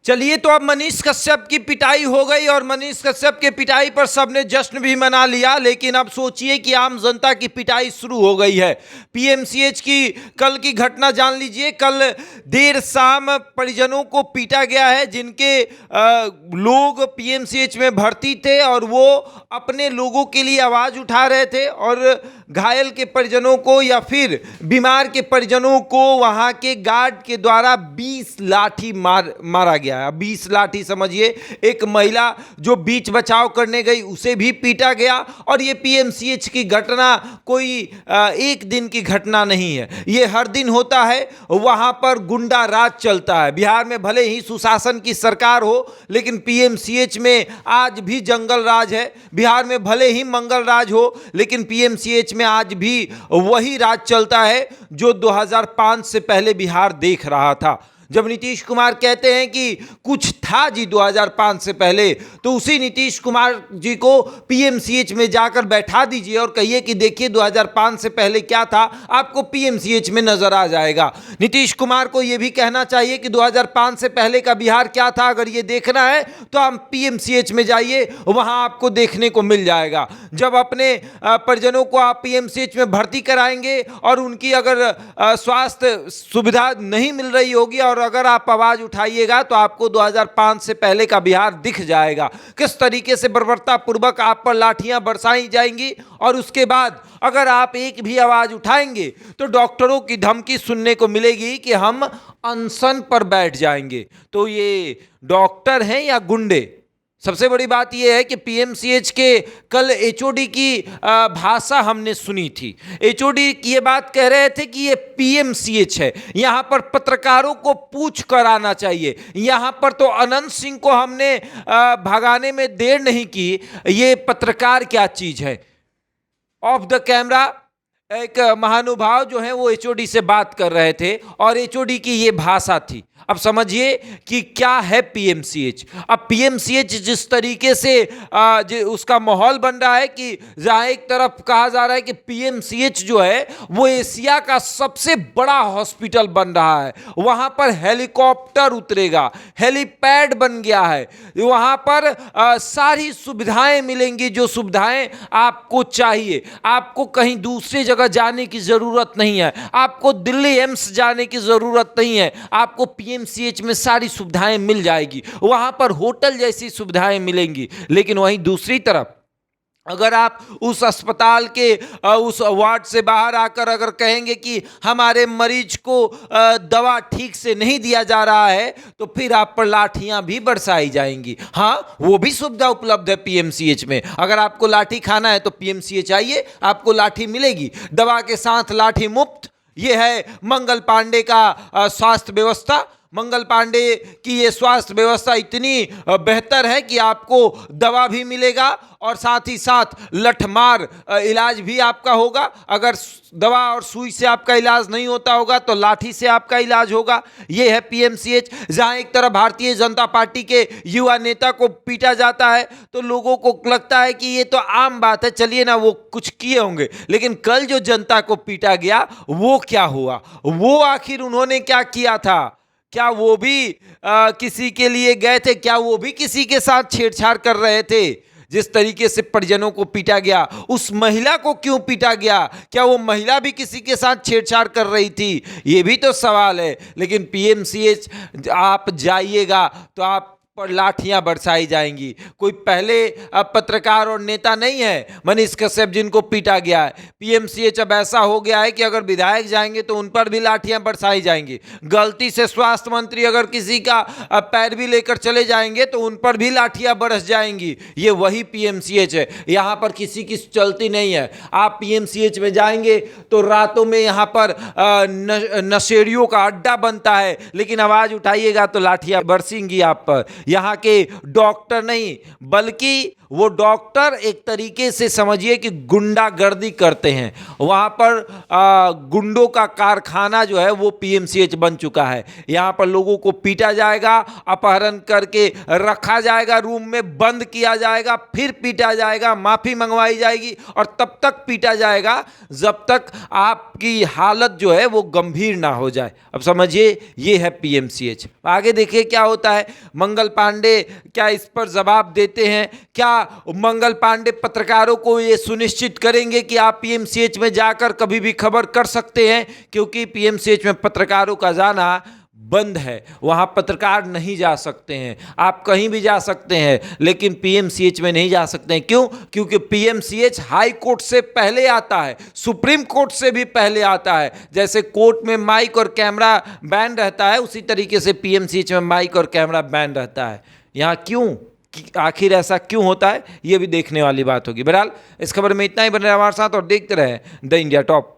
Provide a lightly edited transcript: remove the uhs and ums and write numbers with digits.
चलिए, तो अब मनीष कश्यप की पिटाई हो गई और मनीष कश्यप के पिटाई पर सबने जश्न भी मना लिया। लेकिन अब सोचिए कि आम जनता की पिटाई शुरू हो गई है। पीएमसीएच की कल की घटना जान लीजिए। कल देर शाम परिजनों को पीटा गया है, जिनके लोग पीएमसीएच में भर्ती थे और वो अपने लोगों के लिए आवाज उठा रहे थे, और घायल के परिजनों को या फिर बीमार के परिजनों को वहां के गार्ड के द्वारा 20 लाठी मारा गया। 20 लाठी समझिए। एक महिला जो बीच बचाव करने गई उसे भी पीटा गया। और ये पीएमसीएच की घटना कोई एक दिन की घटना नहीं है, ये हर दिन होता है। वहां पर गुंडा राज चलता है। बिहार में भले ही सुशासन की सरकार हो, लेकिन पीएमसीएच में आज भी जंगल राज है। बिहार में भले ही मंगल राज हो, लेकिन पीएमसीएच में आज भी वही राज चलता है जो 2005 से पहले बिहार देख रहा था। जब नीतीश कुमार कहते हैं कि कुछ था जी 2005 से पहले, तो उसी नीतीश कुमार जी को पीएमसीएच में जाकर बैठा दीजिए और कहिए कि देखिए 2005 से पहले क्या था, आपको पीएमसीएच में नजर आ जाएगा। नीतीश कुमार को यह भी कहना चाहिए कि 2005 से पहले का बिहार क्या था। अगर ये देखना है तो आप पीएमसीएच में जाइए, वहां आपको देखने को मिल जाएगा। जब अपने परिजनों को आप पीएमसीएच में भर्ती कराएंगे और उनकी अगर स्वास्थ्य सुविधा नहीं मिल रही होगी और अगर आप आवाज उठाइएगा, तो आपको 2005 से पहले का बिहार दिख जाएगा। किस तरीके से बर्बरतापूर्वक आप पर लाठियां बरसाई जाएंगी, और उसके बाद अगर आप एक भी आवाज उठाएंगे तो डॉक्टरों की धमकी सुनने को मिलेगी कि हम अनशन पर बैठ जाएंगे। तो ये डॉक्टर हैं या गुंडे? सबसे बड़ी बात यह है कि पीएमसीएच के कल एचओडी की भाषा हमने सुनी थी। एचओडी ये बात कह रहे थे कि ये पीएमसीएच है, यहां पर पत्रकारों को पूछ कर आना चाहिए। यहां पर तो अनंत सिंह को हमने भगाने में देर नहीं की। ये पत्रकार क्या चीज है? ऑफ द कैमरा एक महानुभाव जो है वो एचओडी से बात कर रहे थे और एचओडी की ये भाषा थी। अब समझिए कि क्या है पीएमसीएच। अब पीएमसीएच जिस तरीके से उसका माहौल बन रहा है कि जहां एक तरफ कहा जा रहा है कि पीएमसीएच जो है वो एशिया का सबसे बड़ा हॉस्पिटल बन रहा है, वहां पर हेलीकॉप्टर उतरेगा, हेलीपैड बन गया है, वहां पर सारी सुविधाएं मिलेंगी जो सुविधाएं आपको चाहिए। आपको कहीं दूसरी जगह जाने की जरूरत नहीं है, आपको दिल्ली एम्स जाने की जरूरत नहीं है, आपको पीएमसीएच में सारी सुविधाएं मिल जाएगी, वहां पर होटल जैसी सुविधाएं मिलेंगी। लेकिन वहीं दूसरी तरफ अगर आप उस अस्पताल के उस वार्ड से बाहर आकर अगर कहेंगे कि हमारे मरीज को दवा ठीक से नहीं दिया जा रहा है, तो फिर आप पर लाठियां भी बरसाई जाएंगी। हाँ, वो भी सुविधा उपलब्ध है पीएमसीएच में। अगर आपको लाठी खाना है तो पीएमसीएच आइए, आपको लाठी मिलेगी, दवा के साथ लाठी मुफ्त। ये है मंगल पांडे का स्वास्थ्य व्यवस्था। मंगल पांडे की ये स्वास्थ्य व्यवस्था इतनी बेहतर है कि आपको दवा भी मिलेगा और साथ ही साथ लठमार इलाज भी आपका होगा। अगर दवा और सुई से आपका इलाज नहीं होता होगा तो लाठी से आपका इलाज होगा। ये है पीएमसीएच। जहां एक तरफ भारतीय जनता पार्टी के युवा नेता को पीटा जाता है तो लोगों को लगता है कि ये तो आम बात है, चलिए ना, वो कुछ किए होंगे। लेकिन कल जो जनता को पीटा गया वो क्या हुआ? वो आखिर उन्होंने क्या किया था? क्या वो भी किसी के लिए गए थे? क्या वो भी किसी के साथ छेड़छाड़ कर रहे थे? जिस तरीके से परिजनों को पीटा गया, उस महिला को क्यों पीटा गया? क्या वो महिला भी किसी के साथ छेड़छाड़ कर रही थी? ये भी तो सवाल है। लेकिन पीएमसीएच आप जाइएगा तो आप पर लाठियां बरसाई जाएंगी। कोई पहले पत्रकार और नेता नहीं है मनीष कश्यप जिनको पीटा गया है। पीएमसीएच अब ऐसा हो गया है कि अगर विधायक जाएंगे तो उन पर भी लाठियां बरसाई जाएंगी। गलती से स्वास्थ्य मंत्री अगर किसी का पैर भी लेकर चले जाएंगे तो उन पर भी लाठियां बरस जाएंगी। ये वही पीएमसीएच है। यहां पर किसी की चलती नहीं है। आप पीएमसीएच में जाएंगे तो रातों में यहां पर नशेड़ियों का अड्डा बनता है, लेकिन आवाज उठाइएगा तो लाठियां बरसेंगी आप पर। यहाँ के डॉक्टर नहीं, बल्कि वो डॉक्टर एक तरीके से समझिए कि गुंडागर्दी करते हैं। वहाँ पर गुंडों का कारखाना जो है वो पीएमसीएच बन चुका है। यहाँ पर लोगों को पीटा जाएगा, अपहरण करके रखा जाएगा, रूम में बंद किया जाएगा, फिर पीटा जाएगा, माफ़ी मंगवाई जाएगी और तब तक पीटा जाएगा जब तक आपकी हालत जो है वो गंभीर ना हो जाए। अब समझिए ये है पीएमसीएच। आगे देखिए क्या होता है। मंगल पांडे क्या इस पर जवाब देते हैं? क्या मंगल पांडे पत्रकारों को ये सुनिश्चित करेंगे कि आप पीएमसीएच में जाकर कभी भी खबर कर सकते हैं? क्योंकि पीएमसीएच में पत्रकारों का जाना बंद है, वहां पत्रकार नहीं जा सकते हैं। आप कहीं भी जा सकते हैं लेकिन पीएमसीएच में नहीं जा सकते हैं। क्यों? क्योंकि पीएमसीएच हाई कोर्ट से पहले आता है, सुप्रीम कोर्ट से भी पहले आता है। जैसे कोर्ट में माइक और कैमरा बैन रहता है, उसी तरीके से पीएमसीएच में माइक और कैमरा बैन रहता है। यहाँ क्यों, आखिर ऐसा क्यों होता है, ये भी देखने वाली बात होगी। बहरहाल इस खबर में इतना ही। बने रहे हमारे साथ और देखते रहे द इंडिया टॉप।